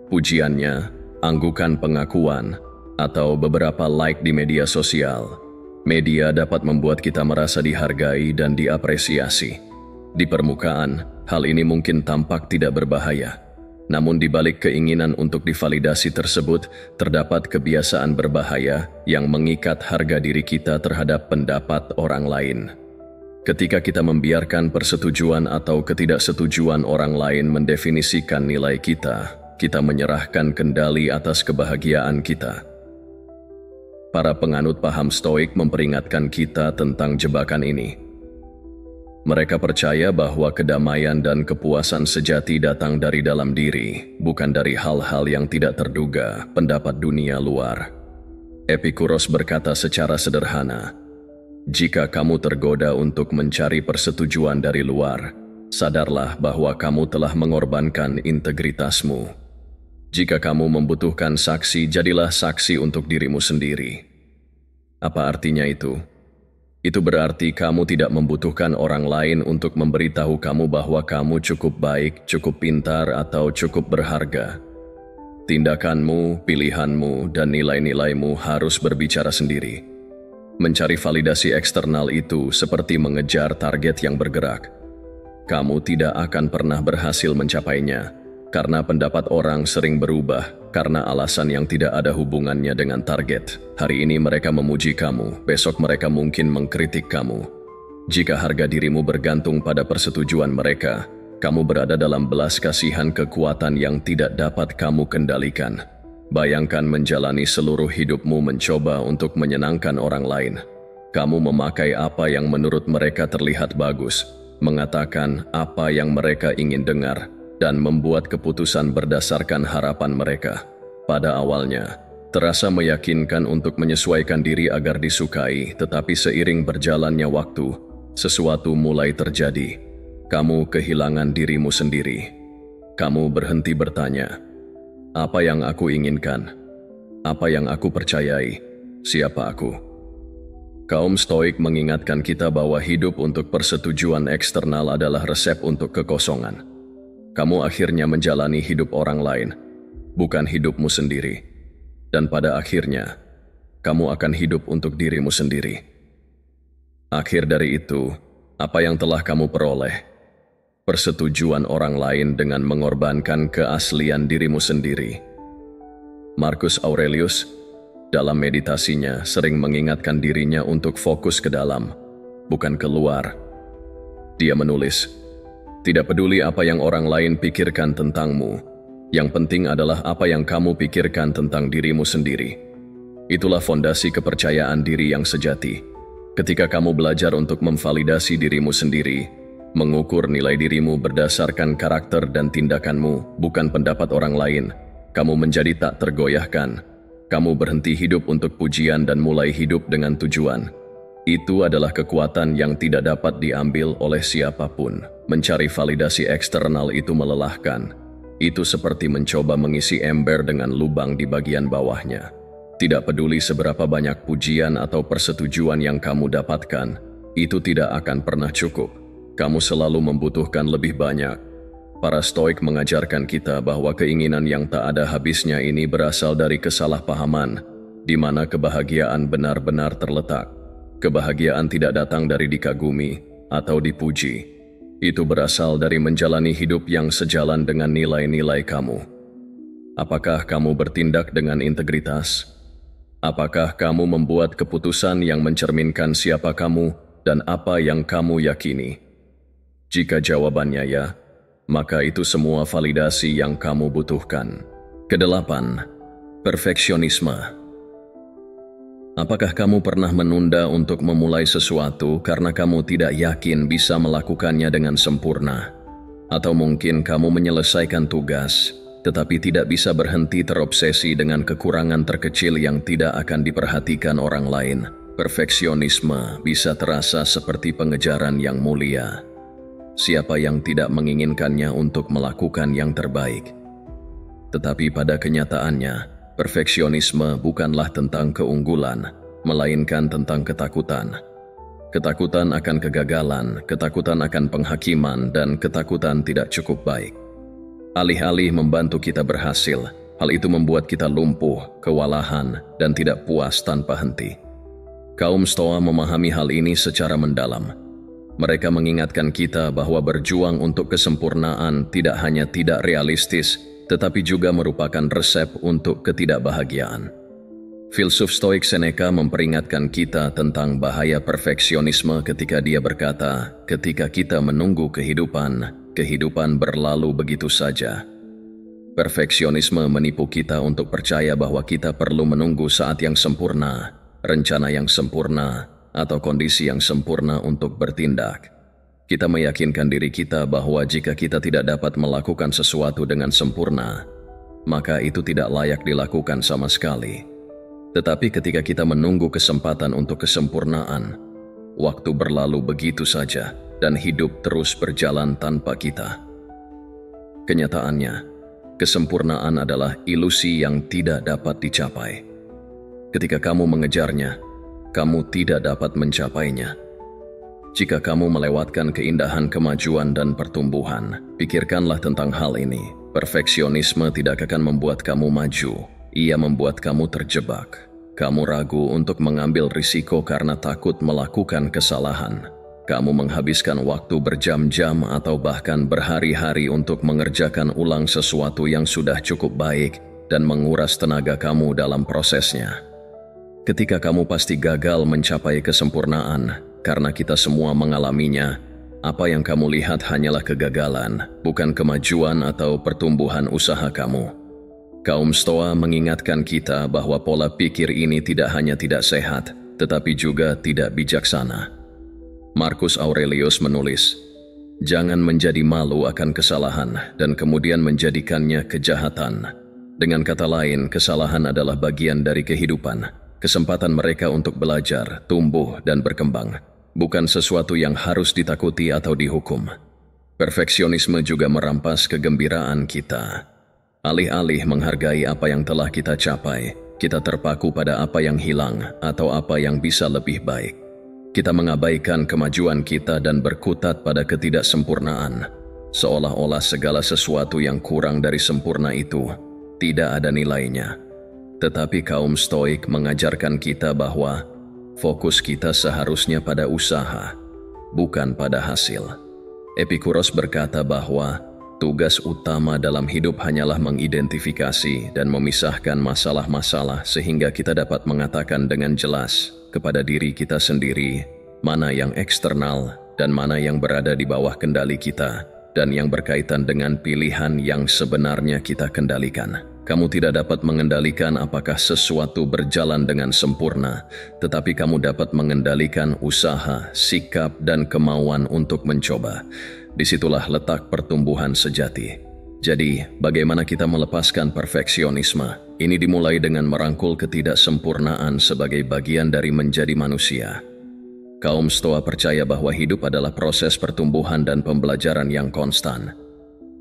Pujiannya, anggukan pengakuan, atau beberapa like di media sosial. Media dapat membuat kita merasa dihargai dan diapresiasi. Di permukaan, hal ini mungkin tampak tidak berbahaya. Namun di balik keinginan untuk divalidasi tersebut, terdapat kebiasaan berbahaya yang mengikat harga diri kita terhadap pendapat orang lain. Ketika kita membiarkan persetujuan atau ketidaksetujuan orang lain mendefinisikan nilai kita menyerahkan kendali atas kebahagiaan kita. Para penganut paham Stoik memperingatkan kita tentang jebakan ini. Mereka percaya bahwa kedamaian dan kepuasan sejati datang dari dalam diri, bukan dari hal-hal yang tidak terduga, pendapat dunia luar. Epikuros berkata secara sederhana, "Jika kamu tergoda untuk mencari persetujuan dari luar, sadarlah bahwa kamu telah mengorbankan integritasmu. Jika kamu membutuhkan saksi, jadilah saksi untuk dirimu sendiri." Apa artinya itu? Itu berarti kamu tidak membutuhkan orang lain untuk memberitahu kamu bahwa kamu cukup baik, cukup pintar, atau cukup berharga. Tindakanmu, pilihanmu, dan nilai-nilaimu harus berbicara sendiri. Mencari validasi eksternal itu seperti mengejar target yang bergerak. Kamu tidak akan pernah berhasil mencapainya, karena pendapat orang sering berubah karena alasan yang tidak ada hubungannya dengan target. Hari ini mereka memuji kamu, besok mereka mungkin mengkritik kamu. Jika harga dirimu bergantung pada persetujuan mereka, kamu berada dalam belas kasihan kekuatan yang tidak dapat kamu kendalikan. Bayangkan menjalani seluruh hidupmu mencoba untuk menyenangkan orang lain. Kamu memakai apa yang menurut mereka terlihat bagus, mengatakan apa yang mereka ingin dengar, dan membuat keputusan berdasarkan harapan mereka. Pada awalnya, terasa meyakinkan untuk menyesuaikan diri agar disukai, tetapi seiring berjalannya waktu, sesuatu mulai terjadi. Kamu kehilangan dirimu sendiri. Kamu berhenti bertanya, apa yang aku inginkan? Apa yang aku percayai? Siapa aku? Kaum Stoik mengingatkan kita bahwa hidup untuk persetujuan eksternal adalah resep untuk kekosongan. Kamu akhirnya menjalani hidup orang lain, bukan hidupmu sendiri. Dan pada akhirnya, kamu akan hidup untuk dirimu sendiri. Akhir dari itu, apa yang telah kamu peroleh? Persetujuan orang lain dengan mengorbankan keaslian dirimu sendiri. Marcus Aurelius, dalam meditasinya, sering mengingatkan dirinya untuk fokus ke dalam, bukan keluar. Dia menulis, "Tidak peduli apa yang orang lain pikirkan tentangmu, yang penting adalah apa yang kamu pikirkan tentang dirimu sendiri." Itulah fondasi kepercayaan diri yang sejati. Ketika kamu belajar untuk memvalidasi dirimu sendiri, mengukur nilai dirimu berdasarkan karakter dan tindakanmu, bukan pendapat orang lain, kamu menjadi tak tergoyahkan. Kamu berhenti hidup untuk pujian dan mulai hidup dengan tujuan. Itu adalah kekuatan yang tidak dapat diambil oleh siapapun. Mencari validasi eksternal itu melelahkan. Itu seperti mencoba mengisi ember dengan lubang di bagian bawahnya. Tidak peduli seberapa banyak pujian atau persetujuan yang kamu dapatkan, itu tidak akan pernah cukup. Kamu selalu membutuhkan lebih banyak. Para Stoik mengajarkan kita bahwa keinginan yang tak ada habisnya ini berasal dari kesalahpahaman, di mana kebahagiaan benar-benar terletak. Kebahagiaan tidak datang dari dikagumi atau dipuji. Itu berasal dari menjalani hidup yang sejalan dengan nilai-nilai kamu. Apakah kamu bertindak dengan integritas? Apakah kamu membuat keputusan yang mencerminkan siapa kamu dan apa yang kamu yakini? Jika jawabannya ya, maka itu semua validasi yang kamu butuhkan. Kedelapan, perfeksionisme. Apakah kamu pernah menunda untuk memulai sesuatu karena kamu tidak yakin bisa melakukannya dengan sempurna? Atau mungkin kamu menyelesaikan tugas, tetapi tidak bisa berhenti terobsesi dengan kekurangan terkecil yang tidak akan diperhatikan orang lain? Perfeksionisme bisa terasa seperti pengejaran yang mulia. Siapa yang tidak menginginkannya untuk melakukan yang terbaik? Tetapi pada kenyataannya, perfeksionisme bukanlah tentang keunggulan, melainkan tentang ketakutan. Ketakutan akan kegagalan, ketakutan akan penghakiman, dan ketakutan tidak cukup baik. Alih-alih membantu kita berhasil, hal itu membuat kita lumpuh, kewalahan, dan tidak puas tanpa henti. Kaum Stoa memahami hal ini secara mendalam. Mereka mengingatkan kita bahwa berjuang untuk kesempurnaan tidak hanya tidak realistis, tetapi juga merupakan resep untuk ketidakbahagiaan. Filsuf Stoik Seneca memperingatkan kita tentang bahaya perfeksionisme ketika dia berkata, ketika kita menunggu kehidupan, kehidupan berlalu begitu saja. Perfeksionisme menipu kita untuk percaya bahwa kita perlu menunggu saat yang sempurna, rencana yang sempurna, atau kondisi yang sempurna untuk bertindak. Kita meyakinkan diri kita bahwa jika kita tidak dapat melakukan sesuatu dengan sempurna, maka itu tidak layak dilakukan sama sekali. Tetapi ketika kita menunggu kesempatan untuk kesempurnaan, waktu berlalu begitu saja dan hidup terus berjalan tanpa kita. Kenyataannya, kesempurnaan adalah ilusi yang tidak dapat dicapai. Ketika kamu mengejarnya, kamu tidak dapat mencapainya. Jika kamu melewatkan keindahan kemajuan dan pertumbuhan, pikirkanlah tentang hal ini. Perfeksionisme tidak akan membuat kamu maju, ia membuat kamu terjebak. Kamu ragu untuk mengambil risiko karena takut melakukan kesalahan. Kamu menghabiskan waktu berjam-jam atau bahkan berhari-hari untuk mengerjakan ulang sesuatu yang sudah cukup baik dan menguras tenaga kamu dalam prosesnya. Ketika kamu pasti gagal mencapai kesempurnaan, karena kita semua mengalaminya, apa yang kamu lihat hanyalah kegagalan, bukan kemajuan atau pertumbuhan usaha kamu. Kaum Stoa mengingatkan kita bahwa pola pikir ini tidak hanya tidak sehat, tetapi juga tidak bijaksana. Marcus Aurelius menulis, "Jangan menjadi malu akan kesalahan dan kemudian menjadikannya kejahatan." Dengan kata lain, kesalahan adalah bagian dari kehidupan, kesempatan mereka untuk belajar, tumbuh, dan berkembang, bukan sesuatu yang harus ditakuti atau dihukum. Perfeksionisme juga merampas kegembiraan kita. Alih-alih menghargai apa yang telah kita capai, kita terpaku pada apa yang hilang atau apa yang bisa lebih baik. Kita mengabaikan kemajuan kita dan berkutat pada ketidaksempurnaan, seolah-olah segala sesuatu yang kurang dari sempurna itu tidak ada nilainya. Tetapi kaum Stoik mengajarkan kita bahwa fokus kita seharusnya pada usaha, bukan pada hasil. Epikuros berkata bahwa tugas utama dalam hidup hanyalah mengidentifikasi dan memisahkan masalah-masalah sehingga kita dapat mengatakan dengan jelas kepada diri kita sendiri mana yang eksternal dan mana yang berada di bawah kendali kita dan yang berkaitan dengan pilihan yang sebenarnya kita kendalikan. Kamu tidak dapat mengendalikan apakah sesuatu berjalan dengan sempurna, tetapi kamu dapat mengendalikan usaha, sikap, dan kemauan untuk mencoba. Disitulah letak pertumbuhan sejati. Jadi, bagaimana kita melepaskan perfeksionisme? Ini dimulai dengan merangkul ketidaksempurnaan sebagai bagian dari menjadi manusia. Kaum Stoa percaya bahwa hidup adalah proses pertumbuhan dan pembelajaran yang konstan.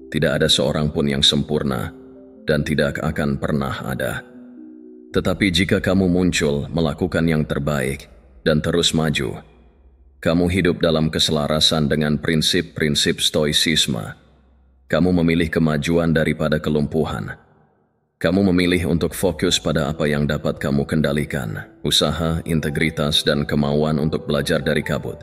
Tidak ada seorang pun yang sempurna, dan tidak akan pernah ada. Tetapi jika kamu muncul, melakukan yang terbaik, dan terus maju, kamu hidup dalam keselarasan dengan prinsip-prinsip stoisisme. Kamu memilih kemajuan daripada kelumpuhan. Kamu memilih untuk fokus pada apa yang dapat kamu kendalikan, usaha, integritas, dan kemauan untuk belajar dari kabut.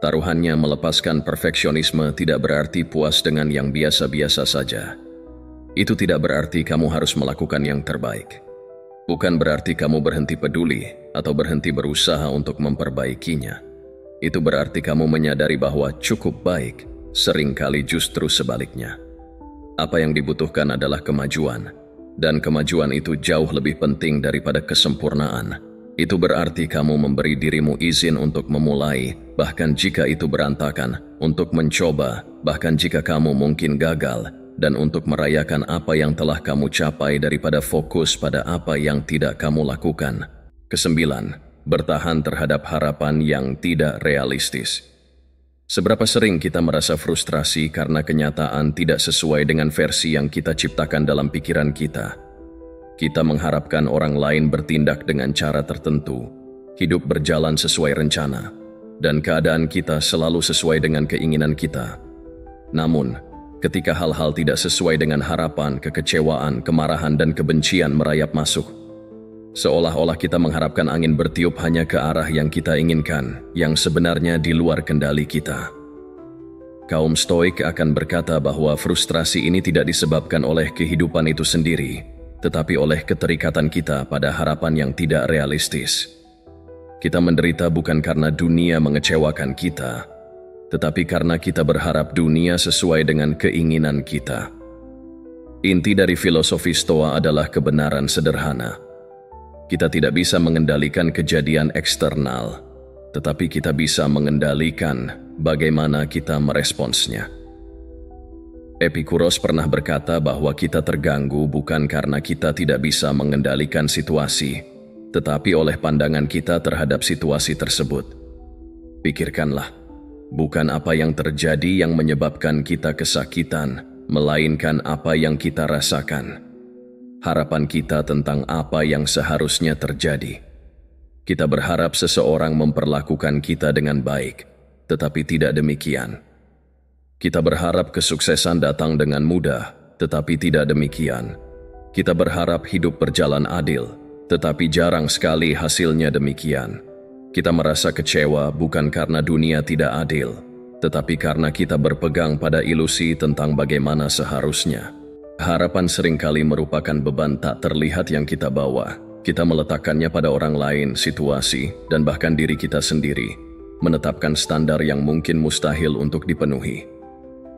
Taruhannya melepaskan perfeksionisme tidak berarti puas dengan yang biasa-biasa saja. Itu tidak berarti kamu harus melakukan yang terbaik. Bukan berarti kamu berhenti peduli atau berhenti berusaha untuk memperbaikinya. Itu berarti kamu menyadari bahwa cukup baik, seringkali justru sebaliknya. Apa yang dibutuhkan adalah kemajuan, dan kemajuan itu jauh lebih penting daripada kesempurnaan. Itu berarti kamu memberi dirimu izin untuk memulai, bahkan jika itu berantakan, untuk mencoba, bahkan jika kamu mungkin gagal, dan untuk merayakan apa yang telah kamu capai daripada fokus pada apa yang tidak kamu lakukan. Kesembilan, bertahan terhadap harapan yang tidak realistis. Seberapa sering kita merasa frustrasi karena kenyataan tidak sesuai dengan versi yang kita ciptakan dalam pikiran kita. Kita mengharapkan orang lain bertindak dengan cara tertentu, hidup berjalan sesuai rencana, dan keadaan kita selalu sesuai dengan keinginan kita. Namun, ketika hal-hal tidak sesuai dengan harapan, kekecewaan, kemarahan, dan kebencian merayap masuk, seolah-olah kita mengharapkan angin bertiup hanya ke arah yang kita inginkan, yang sebenarnya di luar kendali kita. Kaum Stoik akan berkata bahwa frustrasi ini tidak disebabkan oleh kehidupan itu sendiri, tetapi oleh keterikatan kita pada harapan yang tidak realistis. Kita menderita bukan karena dunia mengecewakan kita, tetapi karena kita berharap dunia sesuai dengan keinginan kita. Inti dari filosofi Stoa adalah kebenaran sederhana. Kita tidak bisa mengendalikan kejadian eksternal, tetapi kita bisa mengendalikan bagaimana kita meresponsnya. Epikuros pernah berkata bahwa kita terganggu bukan karena kita tidak bisa mengendalikan situasi, tetapi oleh pandangan kita terhadap situasi tersebut. Pikirkanlah, bukan apa yang terjadi yang menyebabkan kita kesakitan, melainkan apa yang kita rasakan. Harapan kita tentang apa yang seharusnya terjadi. Kita berharap seseorang memperlakukan kita dengan baik, tetapi tidak demikian. Kita berharap kesuksesan datang dengan mudah, tetapi tidak demikian. Kita berharap hidup berjalan adil, tetapi jarang sekali hasilnya demikian. Kita merasa kecewa bukan karena dunia tidak adil, tetapi karena kita berpegang pada ilusi tentang bagaimana seharusnya. Harapan seringkali merupakan beban tak terlihat yang kita bawa. Kita meletakkannya pada orang lain, situasi, dan bahkan diri kita sendiri, menetapkan standar yang mungkin mustahil untuk dipenuhi.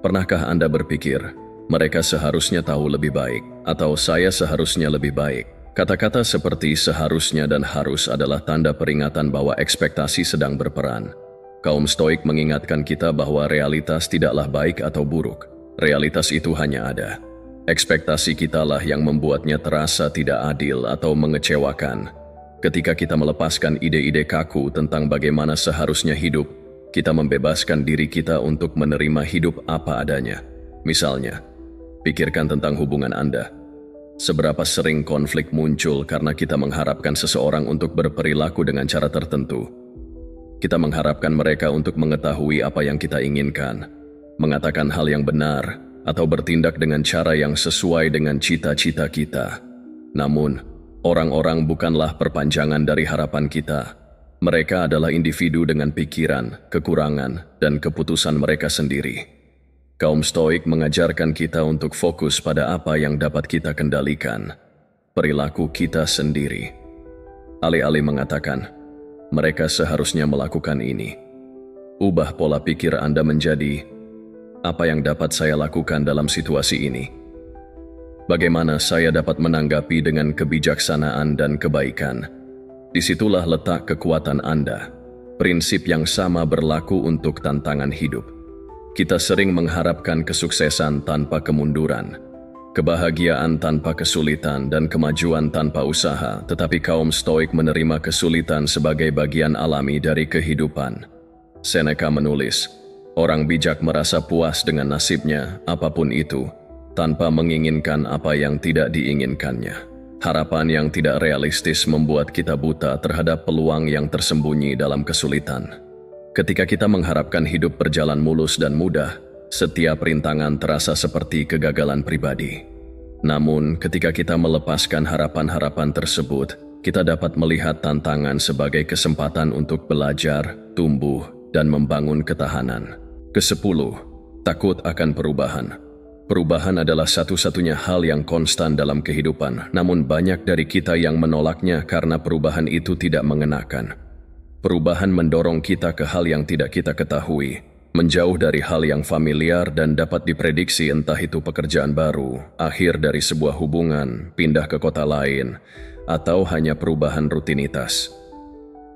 Pernahkah Anda berpikir, mereka seharusnya tahu lebih baik, atau saya seharusnya lebih baik. Kata-kata seperti seharusnya dan harus adalah tanda peringatan bahwa ekspektasi sedang berperan. Kaum Stoik mengingatkan kita bahwa realitas tidaklah baik atau buruk. Realitas itu hanya ada. Ekspektasi kitalah yang membuatnya terasa tidak adil atau mengecewakan. Ketika kita melepaskan ide-ide kaku tentang bagaimana seharusnya hidup, kita membebaskan diri kita untuk menerima hidup apa adanya. Misalnya, pikirkan tentang hubungan Anda. Seberapa sering konflik muncul karena kita mengharapkan seseorang untuk berperilaku dengan cara tertentu. Kita mengharapkan mereka untuk mengetahui apa yang kita inginkan, mengatakan hal yang benar, atau bertindak dengan cara yang sesuai dengan cita-cita kita. Namun, orang-orang bukanlah perpanjangan dari harapan kita. Mereka adalah individu dengan pikiran, kekurangan, dan keputusan mereka sendiri. Kaum Stoik mengajarkan kita untuk fokus pada apa yang dapat kita kendalikan, perilaku kita sendiri. Alih-alih mengatakan, mereka seharusnya melakukan ini. Ubah pola pikir Anda menjadi, apa yang dapat saya lakukan dalam situasi ini? Bagaimana saya dapat menanggapi dengan kebijaksanaan dan kebaikan? Disitulah letak kekuatan Anda. Prinsip yang sama berlaku untuk tantangan hidup. Kita sering mengharapkan kesuksesan tanpa kemunduran, kebahagiaan tanpa kesulitan, dan kemajuan tanpa usaha, tetapi kaum Stoik menerima kesulitan sebagai bagian alami dari kehidupan. Seneca menulis, orang bijak merasa puas dengan nasibnya, apapun itu, tanpa menginginkan apa yang tidak diinginkannya. Harapan yang tidak realistis membuat kita buta terhadap peluang yang tersembunyi dalam kesulitan. Ketika kita mengharapkan hidup berjalan mulus dan mudah, setiap rintangan terasa seperti kegagalan pribadi. Namun, ketika kita melepaskan harapan-harapan tersebut, kita dapat melihat tantangan sebagai kesempatan untuk belajar, tumbuh, dan membangun ketahanan. Ke-10, takut akan perubahan. Perubahan adalah satu-satunya hal yang konstan dalam kehidupan, namun banyak dari kita yang menolaknya karena perubahan itu tidak mengenakan. Perubahan mendorong kita ke hal yang tidak kita ketahui, menjauh dari hal yang familiar dan dapat diprediksi, entah itu pekerjaan baru, akhir dari sebuah hubungan, pindah ke kota lain, atau hanya perubahan rutinitas.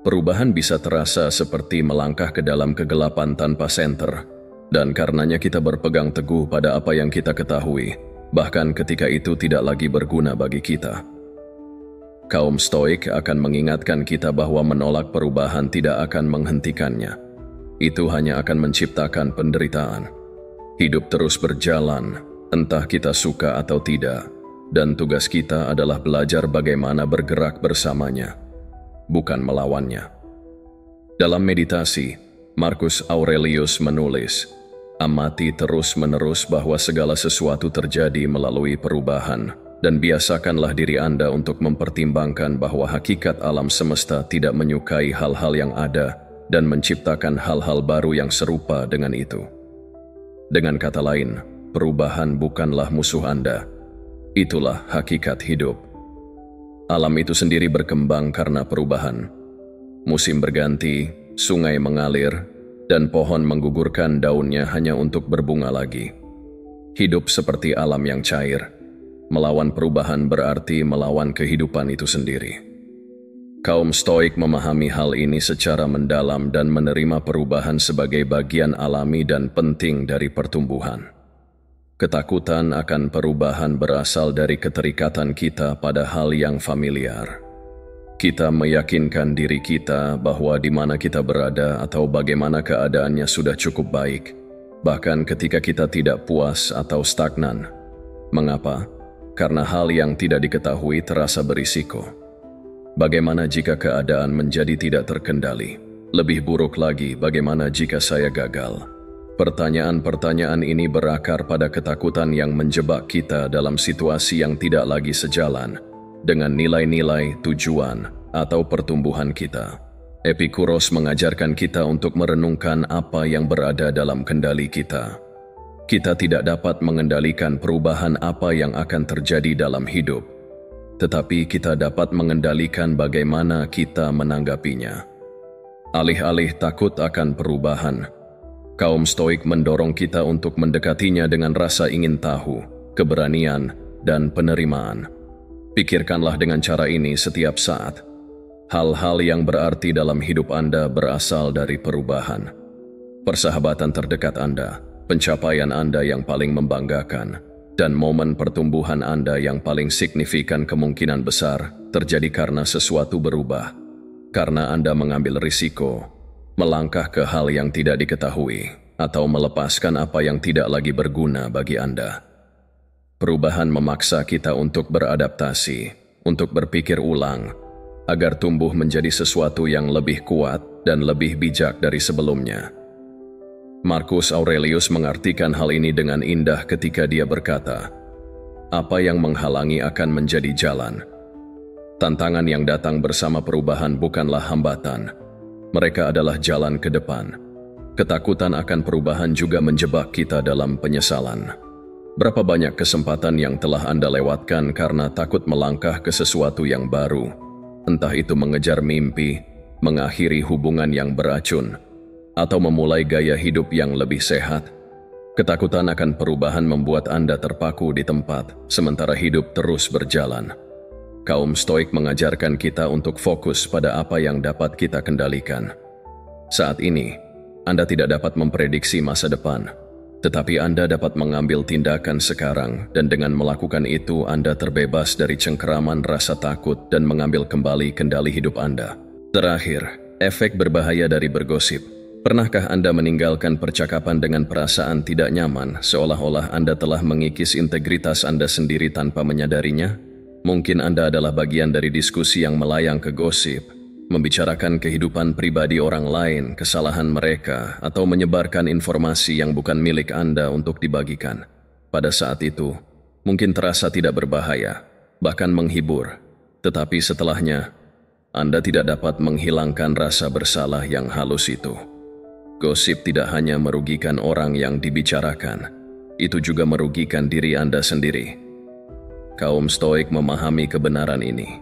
Perubahan bisa terasa seperti melangkah ke dalam kegelapan tanpa senter, dan karenanya kita berpegang teguh pada apa yang kita ketahui, bahkan ketika itu tidak lagi berguna bagi kita. Kaum Stoik akan mengingatkan kita bahwa menolak perubahan tidak akan menghentikannya. Itu hanya akan menciptakan penderitaan. Hidup terus berjalan, entah kita suka atau tidak, dan tugas kita adalah belajar bagaimana bergerak bersamanya, bukan melawannya. Dalam meditasi, Marcus Aurelius menulis, amati terus-menerus bahwa segala sesuatu terjadi melalui perubahan, dan biasakanlah diri Anda untuk mempertimbangkan bahwa hakikat alam semesta tidak menyukai hal-hal yang ada dan menciptakan hal-hal baru yang serupa dengan itu. Dengan kata lain, perubahan bukanlah musuh Anda. Itulah hakikat hidup. Alam itu sendiri berkembang karena perubahan. Musim berganti, sungai mengalir, dan pohon menggugurkan daunnya hanya untuk berbunga lagi. Hidup seperti alam yang cair. Melawan perubahan berarti melawan kehidupan itu sendiri. Kaum Stoik memahami hal ini secara mendalam dan menerima perubahan sebagai bagian alami dan penting dari pertumbuhan. Ketakutan akan perubahan berasal dari keterikatan kita pada hal yang familiar. Kita meyakinkan diri kita bahwa di mana kita berada atau bagaimana keadaannya sudah cukup baik, bahkan ketika kita tidak puas atau stagnan. Mengapa? Karena hal yang tidak diketahui terasa berisiko. Bagaimana jika keadaan menjadi tidak terkendali? Lebih buruk lagi, bagaimana jika saya gagal? Pertanyaan-pertanyaan ini berakar pada ketakutan yang menjebak kita dalam situasi yang tidak lagi sejalan dengan nilai-nilai, tujuan, atau pertumbuhan kita. Epikuros mengajarkan kita untuk merenungkan apa yang berada dalam kendali kita. Kita tidak dapat mengendalikan perubahan apa yang akan terjadi dalam hidup, tetapi kita dapat mengendalikan bagaimana kita menanggapinya. Alih-alih takut akan perubahan, kaum Stoik mendorong kita untuk mendekatinya dengan rasa ingin tahu, keberanian, dan penerimaan. Pikirkanlah dengan cara ini setiap saat. Hal-hal yang berarti dalam hidup Anda berasal dari perubahan. Persahabatan terdekat Anda, pencapaian Anda yang paling membanggakan, dan momen pertumbuhan Anda yang paling signifikan kemungkinan besar terjadi karena sesuatu berubah. Karena Anda mengambil risiko, melangkah ke hal yang tidak diketahui, atau melepaskan apa yang tidak lagi berguna bagi Anda. Perubahan memaksa kita untuk beradaptasi, untuk berpikir ulang, agar tumbuh menjadi sesuatu yang lebih kuat dan lebih bijak dari sebelumnya. Marcus Aurelius mengartikan hal ini dengan indah ketika dia berkata, "Apa yang menghalangi akan menjadi jalan. Tantangan yang datang bersama perubahan bukanlah hambatan. Mereka adalah jalan ke depan. Ketakutan akan perubahan juga menjebak kita dalam penyesalan." Berapa banyak kesempatan yang telah Anda lewatkan karena takut melangkah ke sesuatu yang baru, entah itu mengejar mimpi, mengakhiri hubungan yang beracun, atau memulai gaya hidup yang lebih sehat. Ketakutan akan perubahan membuat Anda terpaku di tempat, sementara hidup terus berjalan. Kaum Stoik mengajarkan kita untuk fokus pada apa yang dapat kita kendalikan. Saat ini, Anda tidak dapat memprediksi masa depan, tetapi Anda dapat mengambil tindakan sekarang, dan dengan melakukan itu Anda terbebas dari cengkeraman rasa takut dan mengambil kembali kendali hidup Anda. Terakhir, efek berbahaya dari bergosip. Pernahkah Anda meninggalkan percakapan dengan perasaan tidak nyaman, seolah-olah Anda telah mengikis integritas Anda sendiri tanpa menyadarinya? Mungkin Anda adalah bagian dari diskusi yang melayang ke gosip, membicarakan kehidupan pribadi orang lain, kesalahan mereka, atau menyebarkan informasi yang bukan milik Anda untuk dibagikan. Pada saat itu, mungkin terasa tidak berbahaya, bahkan menghibur. Tetapi setelahnya, Anda tidak dapat menghilangkan rasa bersalah yang halus itu. Gosip tidak hanya merugikan orang yang dibicarakan, itu juga merugikan diri Anda sendiri. Kaum Stoik memahami kebenaran ini.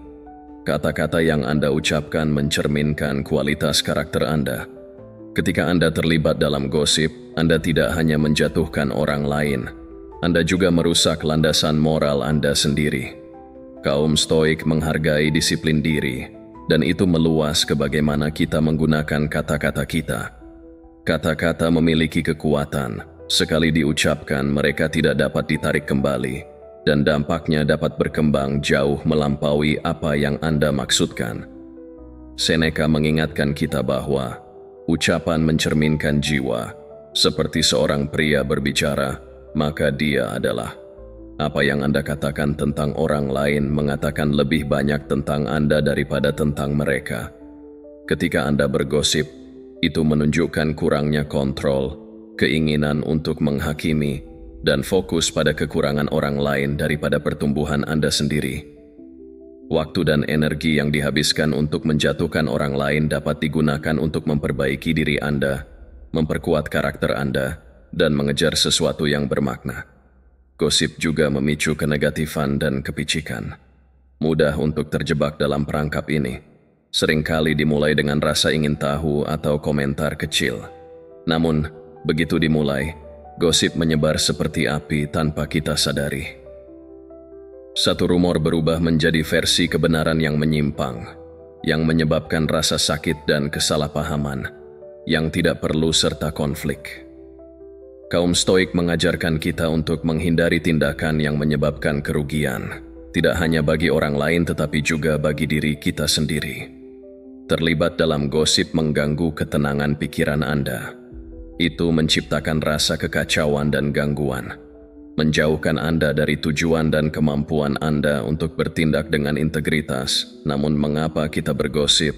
Kata-kata yang Anda ucapkan mencerminkan kualitas karakter Anda. Ketika Anda terlibat dalam gosip, Anda tidak hanya menjatuhkan orang lain, Anda juga merusak landasan moral Anda sendiri. Kaum Stoik menghargai disiplin diri, dan itu meluas ke bagaimana kita menggunakan kata-kata kita. Kata-kata memiliki kekuatan, sekali diucapkan mereka tidak dapat ditarik kembali, dan dampaknya dapat berkembang jauh melampaui apa yang Anda maksudkan. Seneca mengingatkan kita bahwa ucapan mencerminkan jiwa. Seperti seorang pria berbicara, maka dia adalah. Apa yang Anda katakan tentang orang lain mengatakan lebih banyak tentang Anda daripada tentang mereka. Ketika Anda bergosip, itu menunjukkan kurangnya kontrol, keinginan untuk menghakimi, dan fokus pada kekurangan orang lain daripada pertumbuhan Anda sendiri. Waktu dan energi yang dihabiskan untuk menjatuhkan orang lain dapat digunakan untuk memperbaiki diri Anda, memperkuat karakter Anda, dan mengejar sesuatu yang bermakna. Gosip juga memicu kenegatifan dan kepicikan. Mudah untuk terjebak dalam perangkap ini. Seringkali dimulai dengan rasa ingin tahu atau komentar kecil. Namun, begitu dimulai, gosip menyebar seperti api tanpa kita sadari. Satu rumor berubah menjadi versi kebenaran yang menyimpang, yang menyebabkan rasa sakit dan kesalahpahaman, yang tidak perlu serta konflik. Kaum Stoik mengajarkan kita untuk menghindari tindakan yang menyebabkan kerugian, tidak hanya bagi orang lain tetapi juga bagi diri kita sendiri. Terlibat dalam gosip mengganggu ketenangan pikiran Anda. Itu menciptakan rasa kekacauan dan gangguan, menjauhkan Anda dari tujuan dan kemampuan Anda untuk bertindak dengan integritas. Namun mengapa kita bergosip?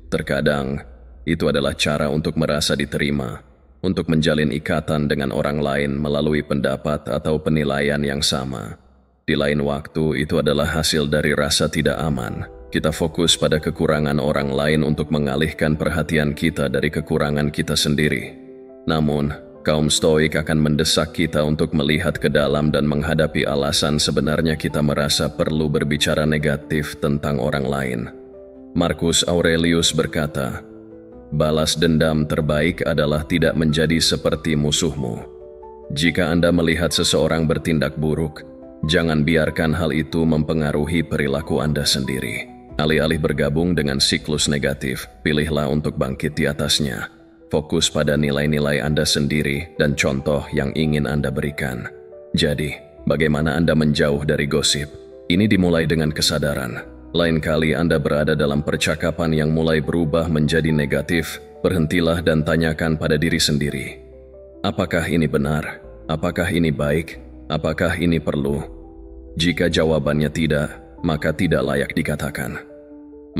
Terkadang, itu adalah cara untuk merasa diterima, untuk menjalin ikatan dengan orang lain melalui pendapat atau penilaian yang sama. Di lain waktu, itu adalah hasil dari rasa tidak aman. Kita fokus pada kekurangan orang lain untuk mengalihkan perhatian kita dari kekurangan kita sendiri. Namun, kaum Stoik akan mendesak kita untuk melihat ke dalam dan menghadapi alasan sebenarnya kita merasa perlu berbicara negatif tentang orang lain. Marcus Aurelius berkata, "Balas dendam terbaik adalah tidak menjadi seperti musuhmu." Jika Anda melihat seseorang bertindak buruk, Jangan biarkan hal itu mempengaruhi perilaku Anda sendiri. Alih-alih bergabung dengan siklus negatif, pilihlah untuk bangkit di atasnya. Fokus pada nilai-nilai Anda sendiri dan contoh yang ingin Anda berikan. Jadi, bagaimana Anda menjauh dari gosip? Ini dimulai dengan kesadaran. Lain kali Anda berada dalam percakapan yang mulai berubah menjadi negatif, berhentilah dan tanyakan pada diri sendiri. Apakah ini benar? Apakah ini baik? Apakah ini perlu? Jika jawabannya tidak, maka tidak layak dikatakan.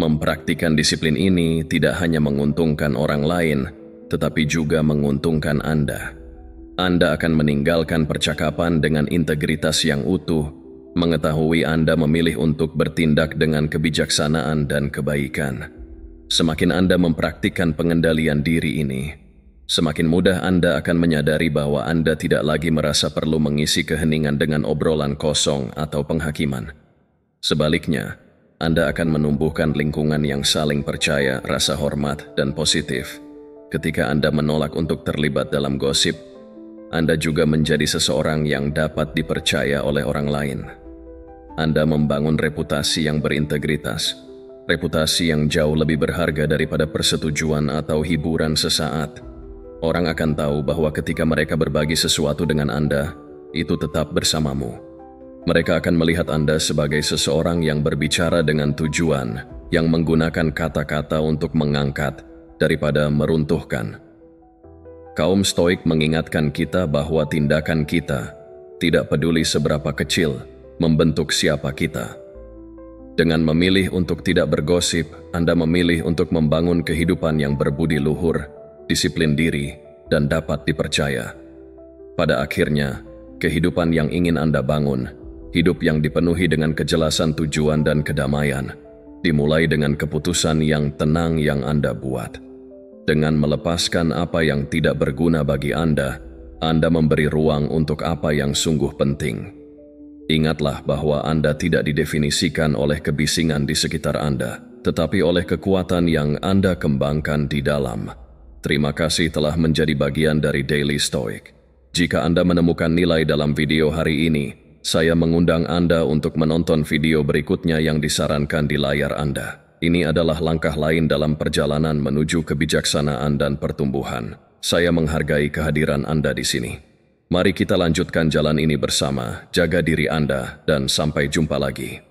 Mempraktikkan disiplin ini tidak hanya menguntungkan orang lain, tetapi juga menguntungkan Anda. Anda akan meninggalkan percakapan dengan integritas yang utuh, mengetahui Anda memilih untuk bertindak dengan kebijaksanaan dan kebaikan. Semakin Anda mempraktikkan pengendalian diri ini, semakin mudah Anda akan menyadari bahwa Anda tidak lagi merasa perlu mengisi keheningan dengan obrolan kosong atau penghakiman. Sebaliknya, Anda akan menumbuhkan lingkungan yang saling percaya, rasa hormat, dan positif. Ketika Anda menolak untuk terlibat dalam gosip, Anda juga menjadi seseorang yang dapat dipercaya oleh orang lain. Anda membangun reputasi yang berintegritas, reputasi yang jauh lebih berharga daripada persetujuan atau hiburan sesaat. Orang akan tahu bahwa ketika mereka berbagi sesuatu dengan Anda, itu tetap bersamamu. Mereka akan melihat Anda sebagai seseorang yang berbicara dengan tujuan, yang menggunakan kata-kata untuk mengangkat daripada meruntuhkan. Kaum Stoik mengingatkan kita bahwa tindakan kita, tidak peduli seberapa kecil, membentuk siapa kita. Dengan memilih untuk tidak bergosip, Anda memilih untuk membangun kehidupan yang berbudi luhur, disiplin diri, dan dapat dipercaya. Pada akhirnya, kehidupan yang ingin Anda bangun, hidup yang dipenuhi dengan kejelasan tujuan dan kedamaian, dimulai dengan keputusan yang tenang yang Anda buat. Dengan melepaskan apa yang tidak berguna bagi Anda memberi ruang untuk apa yang sungguh penting. Ingatlah bahwa Anda tidak didefinisikan oleh kebisingan di sekitar Anda, tetapi oleh kekuatan yang Anda kembangkan di dalam. Terima kasih telah menjadi bagian dari Daily Stoic. Jika Anda menemukan nilai dalam video hari ini, saya mengundang Anda untuk menonton video berikutnya yang disarankan di layar Anda. Ini adalah langkah lain dalam perjalanan menuju kebijaksanaan dan pertumbuhan. Saya menghargai kehadiran Anda di sini. Mari kita lanjutkan jalan ini bersama, jaga diri Anda, dan sampai jumpa lagi.